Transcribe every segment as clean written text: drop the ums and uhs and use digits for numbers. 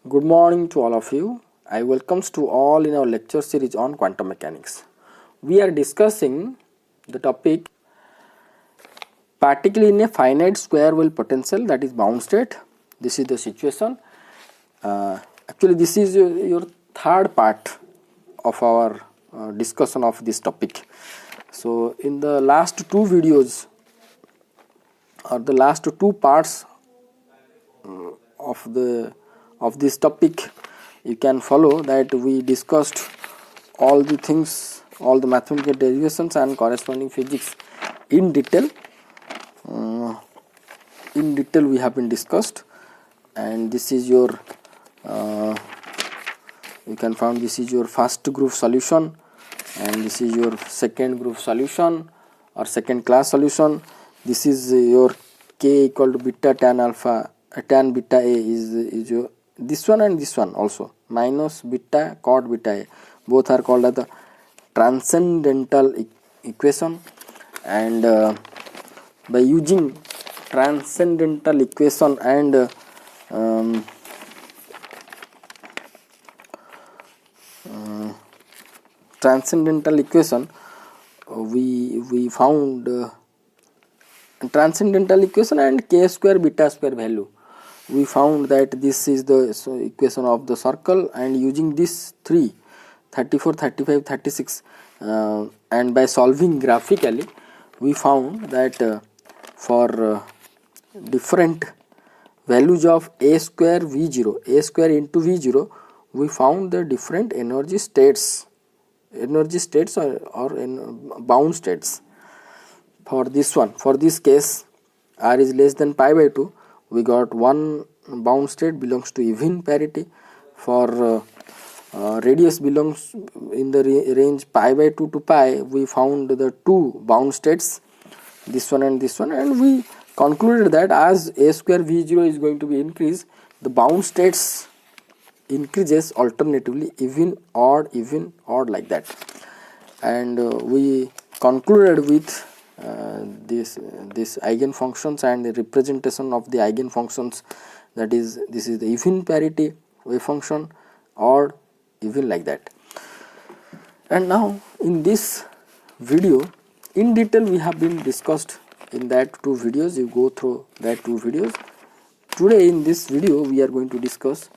Good morning to all of you. I welcomes to all in our lecture series on quantum mechanics. We are discussing the topic particle in a finite square well potential, that is bound state. This is the situation. Actually this is your third part of our discussion of this topic. So in the last two videos or the last two parts of this topic, you can follow that we discussed all the things, all the mathematical derivations and corresponding physics in detail. We have been discussed, and this is your you can find this is your first group solution, and this is your second group solution or second class solution. This is your k equal to beta tan alpha tan beta a is your this one, and this one also minus beta cot beta a, both are called as the transcendental equation. And by using transcendental equation and transcendental equation, we found transcendental equation and k square beta square value. We found that this is the equation of the circle, and using this 3, 34, 35, 36 and by solving graphically, we found that for different values of a square v0, a square into v0, we found the different energy states or in bound states. For this one, for this case, r is less than pi by 2, we got one bound state belongs to even parity. For radius belongs in the range pi by 2 to pi, we found the two bound states, this one, and we concluded that as a square v0 is going to be increased, the bound states increases alternatively, even odd like that. And we concluded with this eigenfunctions and the representation of the eigenfunctions, that is, this is the even parity wave function, or even like that. And now in this video in detail we have been discussed in that two videos. You go through that two videos. Today in this video we are going to discuss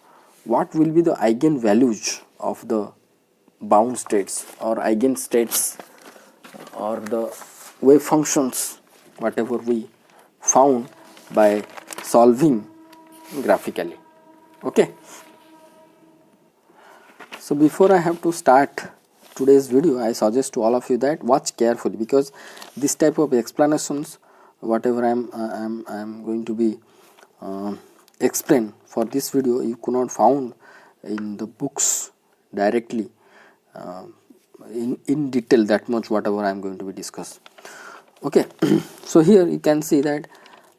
what will be the eigenvalues of the bound states or eigenstates or the wave functions, whatever we found by solving graphically. Okay, so before I have to start today's video, I suggest to all of you that watch carefully, because this type of explanations, whatever I am going to be explain for this video, you could not found in the books directly in detail, that much whatever I am going to be discuss. Okay, so here you can see that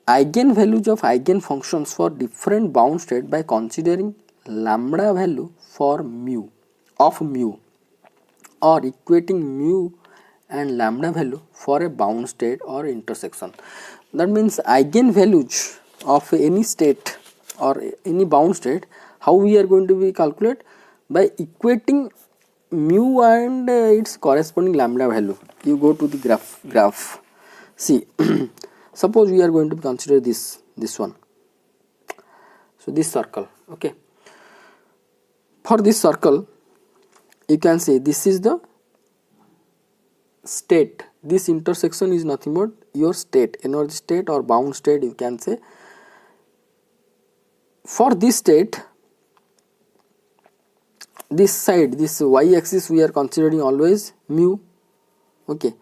eigenvalues of eigenfunctions for different bound state by considering lambda value for mu of mu, or equating mu and lambda value for a bound state or intersection. That means eigenvalues of any state or any bound state, how we are going to be calculate? By equating mu and its corresponding lambda value. You go to the graph. See, suppose we are going to consider this one. So this circle, okay. For this circle, you can say this is the state. This intersection is nothing but your state, energy state or bound state, you can say. For this state, this side, this y axis, we are considering always mu. Okay,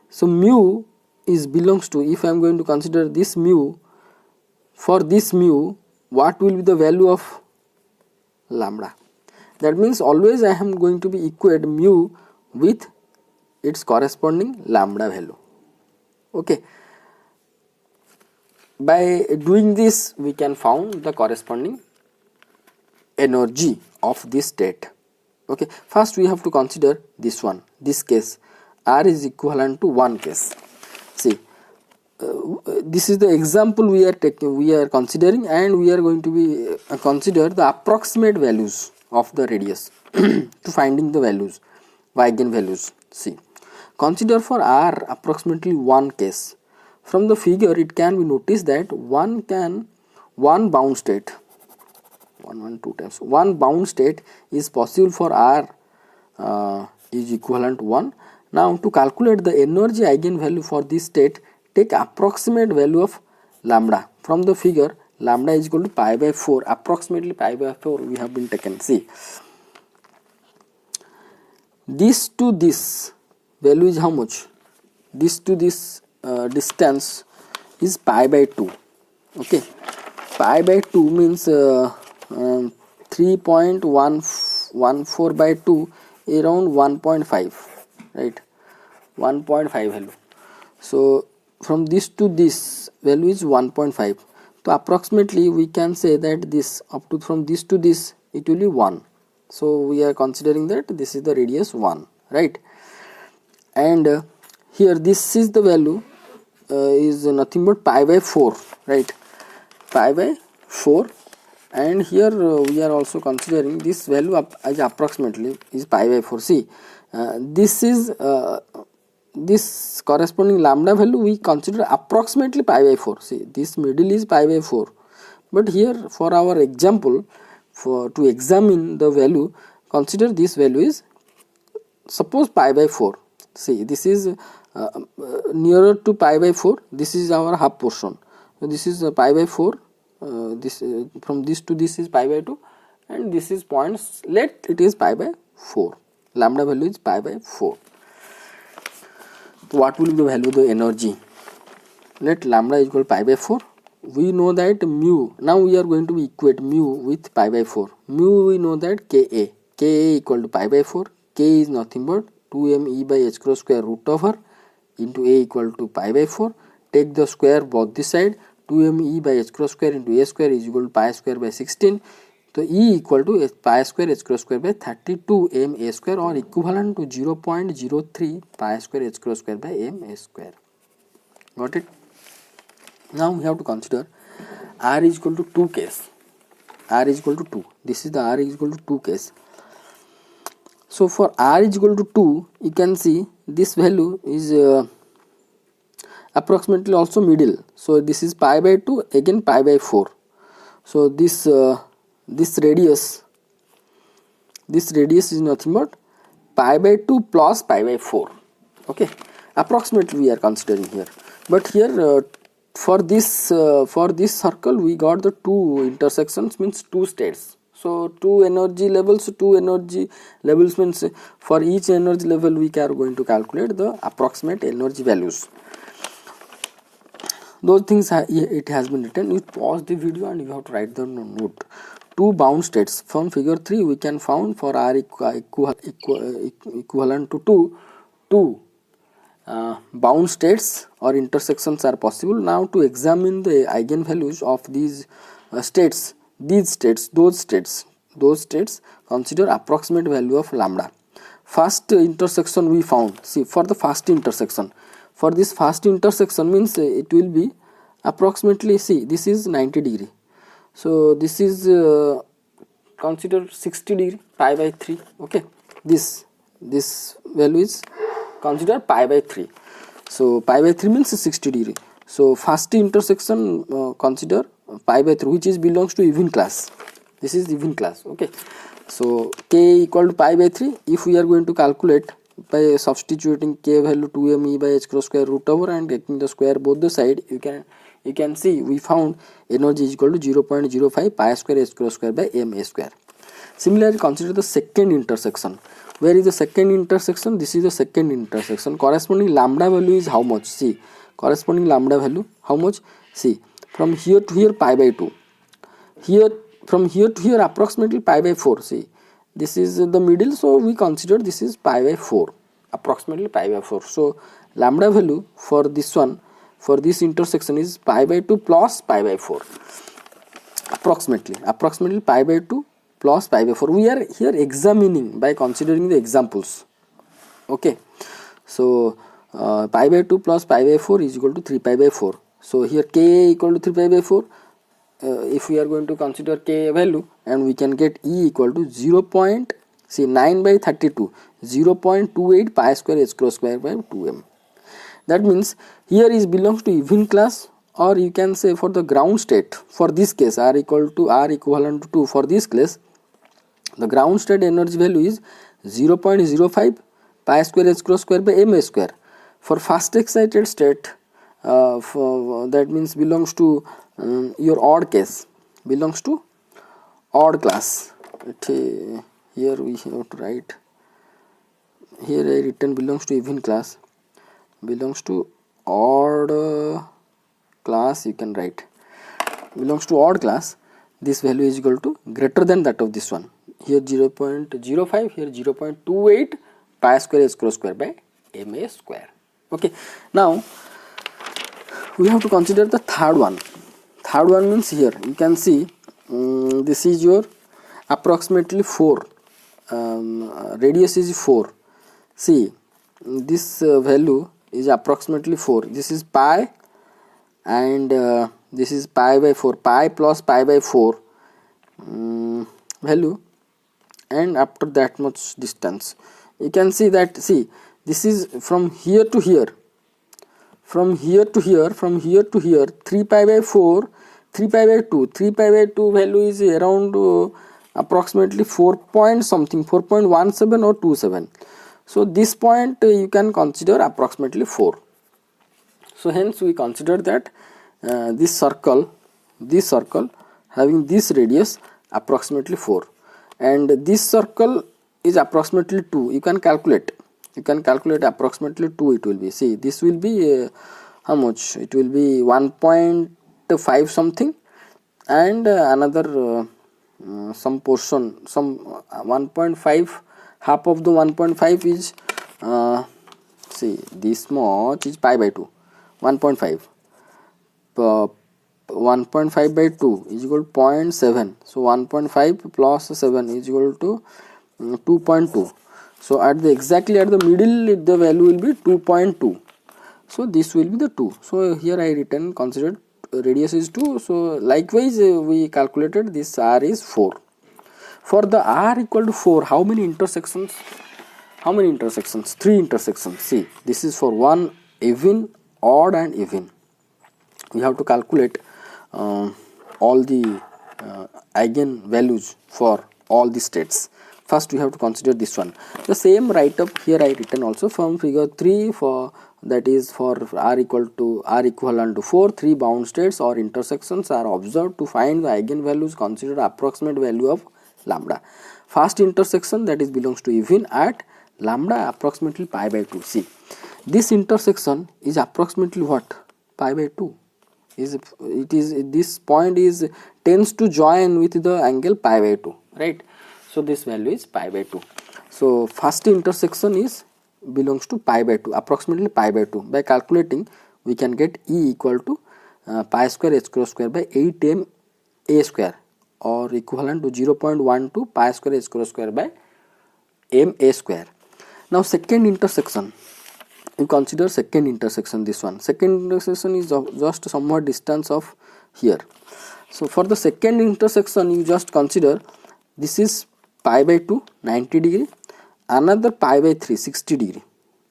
so mu is belongs to, if I am going to consider this mu, for this mu, what will be the value of lambda? That means always I am going to be equate mu with its corresponding lambda value. Okay, by doing this we can found the corresponding energy of this state. Okay, first we have to consider this one, this case, r is equivalent to one case. See, this is the example we are considering, and we are going to be consider the approximate values of the radius to finding the values, eigenvalues. See, consider for r approximately one case. From the figure it can be noticed that one bound state, one bound state is possible for r is equivalent to 1. Now to calculate the energy eigenvalue for this state, take approximate value of lambda. From the figure, lambda is equal to pi by 4, approximately pi by 4 we have been taken. See, this to this value is how much? This to this distance is pi by 2. Okay, pi by 2 means 3.114 by 2, around 1.5, right? 1.5 value. So from this to this value is 1.5. So approximately we can say that this up to from this to this it will be 1. So we are considering that this is the radius 1, right? And here this is the value is nothing but pi by 4, right? Pi by 4. And here we are also considering this value as approximately is pi by 4. See, this is this corresponding lambda value we consider approximately pi by 4. See, this middle is pi by 4, but here for our example, for to examine the value, consider this value is suppose pi by 4. See, this is nearer to pi by 4. This is our half portion. So this is pi by 4. This from this to this is pi by 2, and this is points. Let it is pi by 4. Lambda value is pi by 4. So what will be the value of the energy? Let lambda is equal to pi by 4. We know that mu. Now we are going to equate mu with pi by 4. Mu we know that Ka equal to pi by 4. K is nothing but 2m e by h cross square root over into a equal to pi by 4. Take the square both this side. 2m e by h cross square into a square is equal to pi square by 16. So e equal to pi square h cross square by 32 m a square, or equivalent to 0.03 pi square h cross square by m a square. Got it? Now we have to consider r is equal to 2 case. R is equal to 2. This is the r is equal to 2 case. So for r is equal to 2, you can see this value is approximately also middle. So this is pi by 2, again pi by 4. So this radius is nothing but pi by 2 plus pi by 4. Okay, approximately we are considering here. But here for this circle we got the two intersections, means two states. So two energy levels means for each energy level we are going to calculate the approximate energy values. Those things it has been written. You pause the video and you have to write the note. Two bound states. From figure 3 we can found for r equivalent to 2 bound states or intersections are possible. Now to examine the eigenvalues of these states, those states, consider approximate value of lambda. First intersection we found. See, for the first intersection, for this first intersection means it will be approximately, see, this is 90 degree. So this is consider 60 degree, pi by 3. Okay, this value is consider pi by 3. So pi by 3 means 60 degree. So first intersection consider pi by 3, which is belongs to even class. This is even class. Okay, so k equal to pi by 3. If we are going to calculate by substituting k value 2m e by h cross square root over and taking the square both the side, you can see we found energy is equal to 0.05 pi square h cross square by m a square. Similarly, consider the second intersection. Where is the second intersection? This is the second intersection. Corresponding lambda value is how much? See, corresponding lambda value how much? See, from here to here pi by 2. Here from here to here approximately pi by 4. See, this is the middle, so we consider this is pi by 4, approximately pi by 4. So lambda value for this one, for this intersection is pi by 2 plus pi by 4, approximately pi by 2 plus pi by 4. We are here examining by considering the examples. Okay, so pi by 2 plus pi by 4 is equal to 3 pi by 4. So here k equal to 3 pi by 4. If we are going to consider k value, and we can get E equal to 9 by 32, 0.28 pi square h cross square by 2m. That means here is belongs to even class, or you can say for the ground state. For this case, R equivalent to 2. For this case, the ground state energy value is 0.05 pi square h cross square by m square. For fast excited state, that means belongs to your odd case, belongs to odd class. Here we have to write, here I written belongs to even class, belongs to odd class, you can write belongs to odd class. This value is equal to greater than that of this one. Here 0.05, here 0.28 pi square h cross square by ma square. Okay, now we have to consider the third one. Third one means here you can see this is your approximately 4, radius is 4. See, this value is approximately 4. This is pi, and this is pi by 4, pi plus pi by 4 value, and after that much distance you can see that, see, this is from here to here, from here to here, from here to here, 3 pi by 4, 3 pi by 2, 3 pi by 2 value is around approximately 4 point something, 4.17 or 27. So this point you can consider approximately 4. So hence we consider that this circle having this radius approximately 4, and this circle is approximately 2. You can calculate approximately 2 it will be. See, this will be how much? It will be 1.5 something, and another some portion, some 1.5, half of the 1.5 is see, this much is pi by 2, 1.5 1.5 by 2 is equal to 0.7. So 1.5 plus 7 is equal to 2.2. So at the exactly at the middle the value will be 2.2. So this will be the 2. So here I written considered radius is 2. So likewise we calculated this R is 4. For the R equal to 4, how many intersections? 3 intersections. See, this is for one even, odd and even. We have to calculate all the eigen values for all the states. First we have to consider this one. The same write up here I written also from figure 3, for that is for R equivalent to 4, 3 bound states or intersections are observed. To find the eigen values, consider approximate value of lambda. First intersection, that is belongs to even at lambda approximately pi by 2. See, this intersection is approximately what? Pi by 2. This point is tends to join with the angle pi by 2, right? So this value is pi by 2. So first intersection is belongs to pi by 2, approximately pi by 2. By calculating, we can get E equal to pi square h cross square by 8m a square, or equivalent to 0.12 pi square h cross square by m a square. Now second intersection, you consider second intersection, this one. Second intersection is just somewhat distance of here. So for the second intersection, you just consider this is pi by 2, 90 degree, another pi by 3, 60 degree.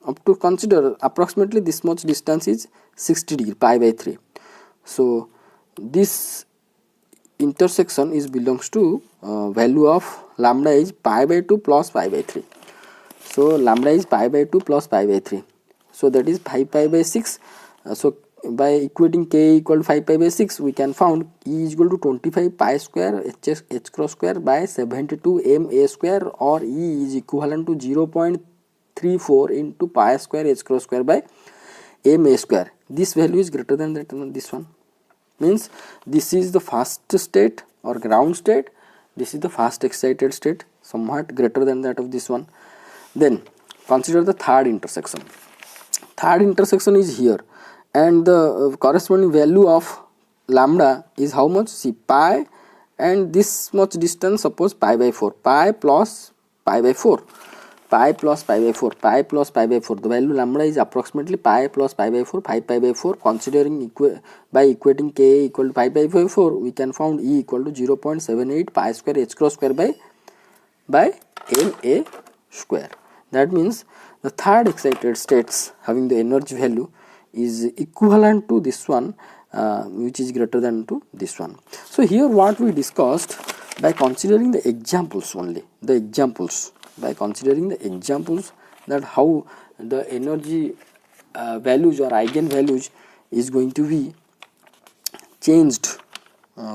Up to consider approximately this much distance is 60 degree, pi by 3. So this intersection is belongs to value of lambda is pi by 2 plus pi by 3. So lambda is pi by 2 plus pi by 3. So that is 5 pi by 6. So by equating k equal to 5 pi by 6, we can found E is equal to 25 pi square h cross square by 72 m a square, or E is equivalent to 0.34 into pi square h cross square by m a square. This value is greater than that, this one. Means this is the fast state or ground state, this is the fast excited state, somewhat greater than that of this one. Then consider the third intersection. Third intersection is here, and the corresponding value of lambda is how much? See, pi, and this much distance, suppose pi by 4, pi plus pi by 4. pi plus pi by 4, pi plus pi by 4, the value lambda is approximately pi plus pi by 4, 5 pi by 4. Considering by equating k equal to pi by 4, we can found E equal to 0.78 pi square h cross square by La square. That means the third excited states having the energy value is equivalent to this one, which is greater than to this one. So here what we discussed, by considering the examples only, by considering the examples, that how the energy values or eigenvalues is going to be changed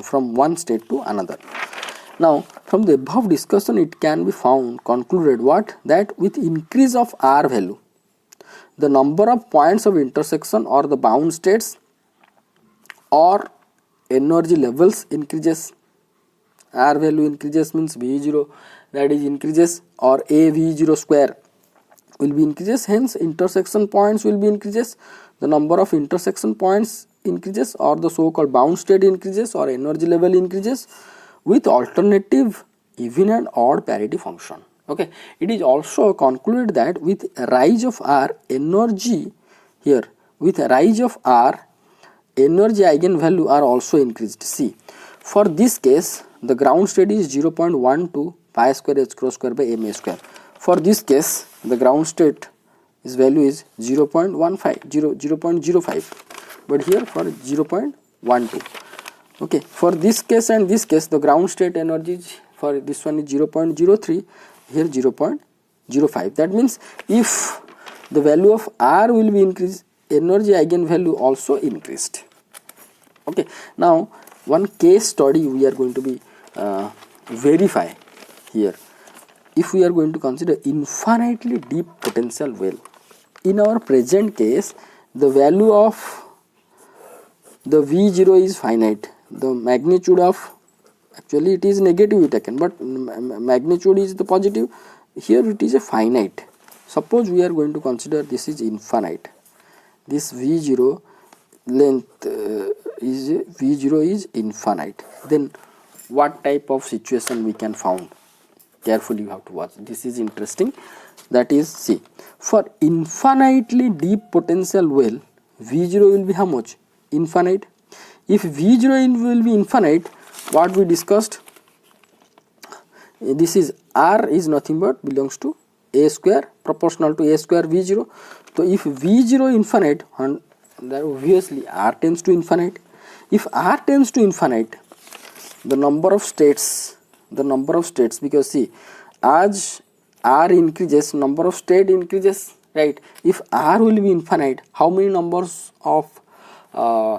from one state to another. Now from the above discussion it can be found concluded what, that with increase of R value, the number of points of intersection or the bound states or energy levels increases. R value increases means V0 that is increases, or A V0 square will be increases, hence intersection points will be increases, the number of intersection points increases, or the so called bound state increases, or energy level increases with alternative even and odd parity function. Okay, it is also concluded that with rise of R energy, here with rise of R energy eigenvalue are also increased. See, for this case the ground state is 0.12 pi square h cross square by ma square. For this case the ground state is value is 0.05, but here for 0.12. Okay, for this case and this case the ground state energy for this one is 0.03, here 0.05. That means if the value of R will be increased, energy eigenvalue also increased. Okay, now one case study we are going to be verify here. If we are going to consider infinitely deep potential well, in our present case the value of the V0 is finite, the magnitude of, actually it is negative taken, but magnitude is the positive, here it is a finite. Suppose we are going to consider this is infinite, this V0 length V0 is infinite, then what type of situation we can found? Carefully you have to watch, this is interesting. That is, see, for infinitely deep potential well, V0 will be how much? Infinite. If V0 will be infinite, what we discussed, this is R is nothing but belongs to A square, proportional to A square V0. So if V0 infinite, then obviously R tends to infinite. If R tends to infinite, the number of states, because see, as R increases, number of state increases, right? If R will be infinite, how many numbers of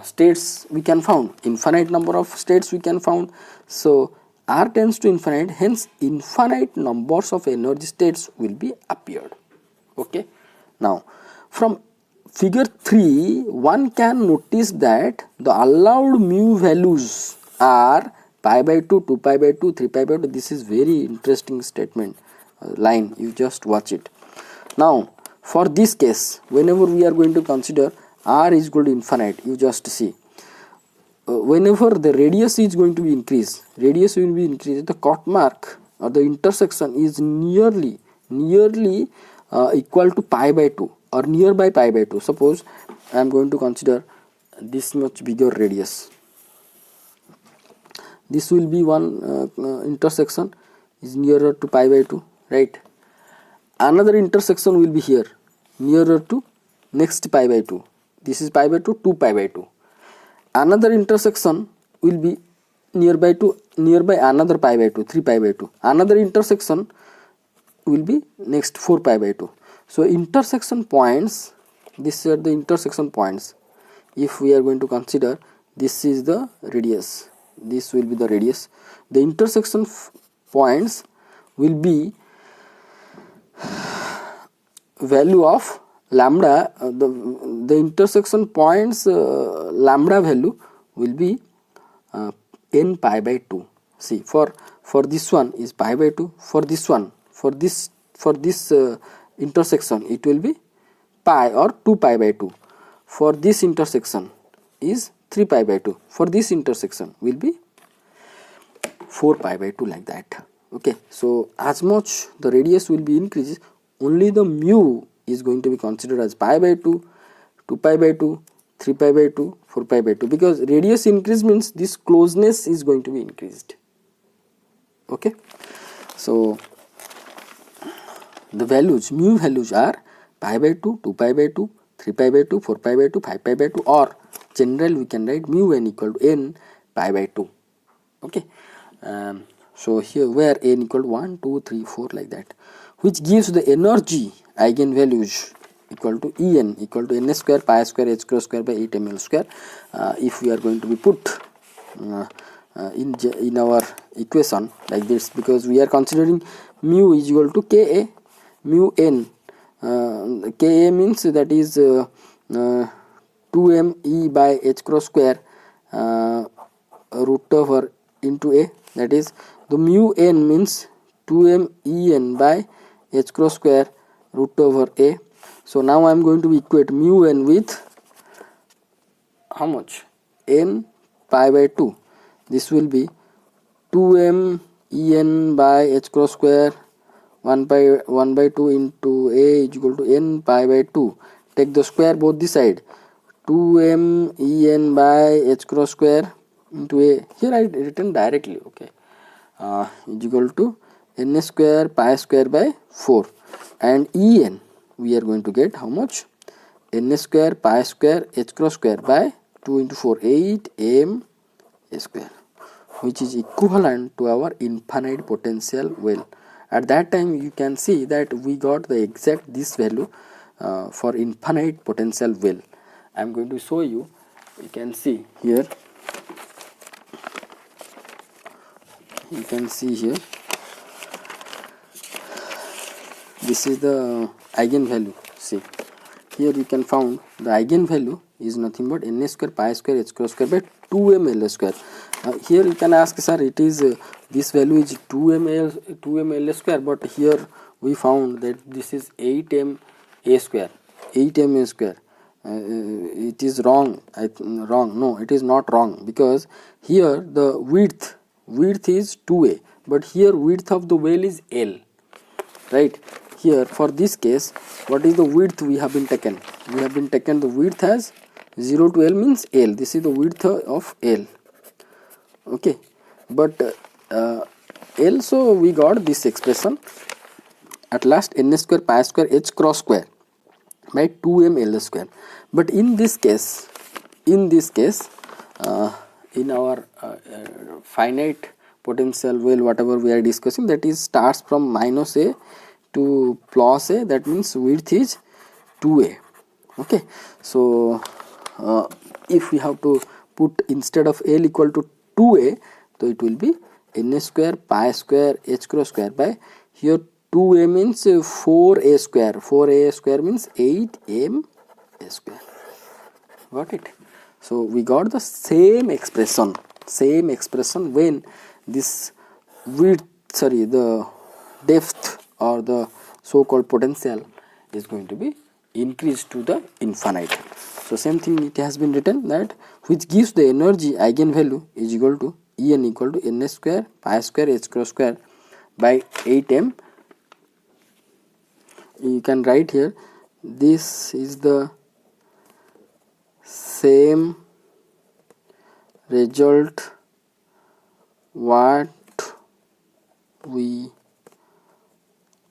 states we can found? Infinite number of states we can found. So R tends to infinite, hence infinite numbers of energy states will be appeared. Okay, now from figure 3 one can notice that the allowed mu values are pi by 2, 2 pi by 2, 3 pi by 2. This is very interesting statement line, you just watch it. Now for this case, whenever we are going to consider R is equal to infinite, you just see, whenever the radius is going to be increased, the cut mark or the intersection is nearly equal to pi by 2 or nearby pi by 2. Suppose I am going to consider this much bigger radius, this will be one intersection is nearer to pi by 2, right? Another intersection will be here nearer to next pi by 2, this is pi by 2, 2 pi by 2. Another intersection will be nearby another pi by 2, 3 pi by 2. Another intersection will be next 4 pi by 2. So intersection points, these are the intersection points. If we are going to consider, this is the radius, this will be the radius. The intersection points will be value of lambda, the intersection points lambda value will be n pi by 2. See, for this one is pi by 2, for this one, for this intersection it will be pi or 2 pi by 2, for this intersection is 3 pi by 2, for this intersection will be 4 pi by 2, like that. Okay, so as much the radius will be increased, only the mu is going to be considered as pi by 2, 2 pi by 2, 3 pi by 2, 4 pi by 2, because radius increase means this closeness is going to be increased. Okay, so the values, mu values are pi by 2, 2 pi by 2, 3 pi by 2, 4 pi by 2, 5 pi by 2, or general we can write mu n equal to n pi by 2. Okay, so here where n equal to 1, 2, 3, 4 like that, which gives the energy eigenvalues equal to En equal to n square pi square h cross square by 8 ml square. If we are going to be put in our equation like this, because we are considering mu is equal to Ka mu n. Ka means that is 2m e by h cross square root over into a, that is the mu n means 2m e n by h cross square root over a. So now I am going to equate mu n with how much? N pi by 2. This will be 2m e n by h cross square 1 by 2 into a is equal to n pi by 2. Take the square both the side. 2m e n by h cross square into a, here I written directly, okay, is equal to n square pi square by 4, and e n we are going to get how much? N square pi square h cross square by 2 into 4, 8 m square, which is equivalent to our infinite potential well. At that time you can see that we got the exact this value for infinite potential well. I am going to show you. You can see here, you can see here, this is the eigenvalue. See here you can found the eigenvalue is nothing but n square pi square h cross square by 2m l square. Here you can ask, sir, it is this value is 2m l square, but here we found that this is 8m a square, 8m a square. It is wrong. Wrong? No, it is not wrong, because here the width is 2a, but here width of the well is L, right? Here for this case, what is the width we have been taken? We have been taken the width as 0 to L means L. This is the width of L. Okay, but L, so we got this expression at last, n square pi square h cross square by 2m l square. But in this case, in our finite potential well, whatever we are discussing, that is starts from minus a to plus a, that means width is 2a. Okay, so if we have to put instead of L equal to 2a, so it will be n square pi square h cross square by, here 2a means 4a square, 4a square means 8m square. Got it? So we got the same expression when this width, sorry, the depth or the so called potential is going to be increased to the infinite. So same thing it has been written, that which gives the energy eigenvalue is equal to En equal to n square pi square h cross square by 8m. You can write here, this is the same result what we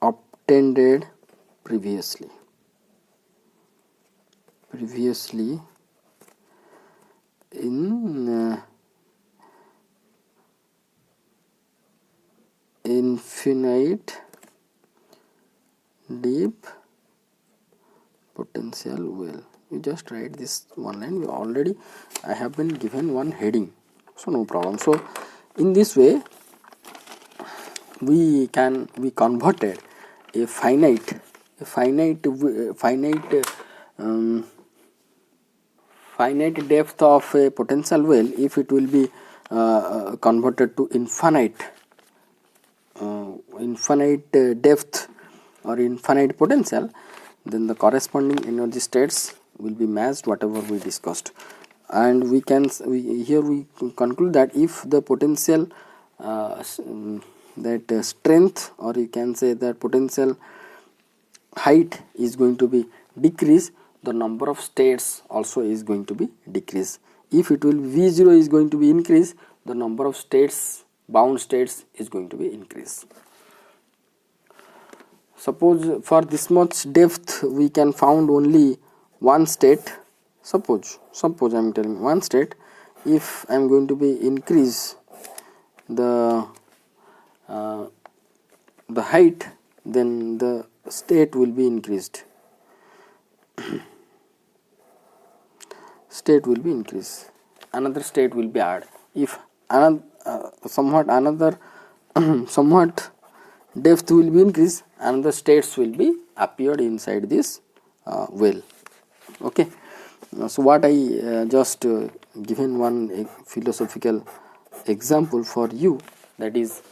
obtained previously in infinite deep potential well. You just write this one line. We already, I have been given one heading, so no problem. So in this way we converted a finite depth of a potential well, if it will be converted to infinite depth or infinite potential, then the corresponding energy states will be matched whatever we discussed. And we conclude that if the potential strength, or you can say that potential height is going to be decrease, the number of states also is going to be decrease. If it will v0 is going to be increase, the number of states, bound states is going to be increase. Suppose for this much depth we can found only one state. Suppose I am telling one state. If I am going to be increase the height, then the state will be increased. State will be increased. Another state will be added. If another somewhat depth will be increased, another states will be appeared inside this well. Okay. So what I just given one philosophical example for you, that is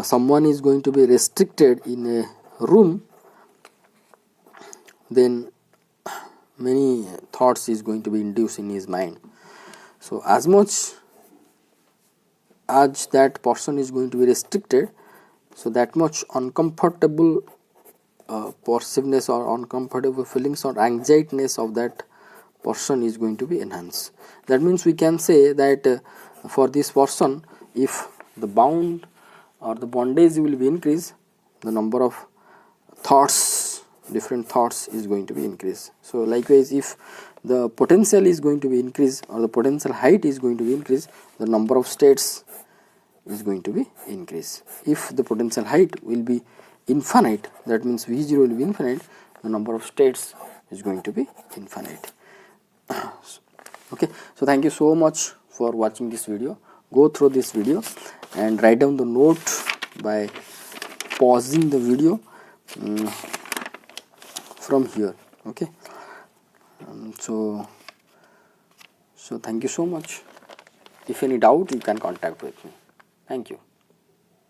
someone is going to be restricted in a room, then many thoughts is going to be induced in his mind. So as much as that person is going to be restricted, so that much uncomfortable perceiveness or uncomfortable feelings or anxietiness of that person is going to be enhanced. That means we can say that for this person, if the bound or the bondage will be increased, the number of thoughts, different thoughts is going to be increased. So likewise, if the potential is going to be increased or the potential height is going to be increased, the number of states is going to be increased. If the potential height will be infinite, that means v0 will be infinite, the number of states is going to be infinite. Okay, so thank you so much for watching this video. Go through this video and write down the note by pausing the video from here. Okay, so thank you so much. If any doubt, you can contact with me. Thank you.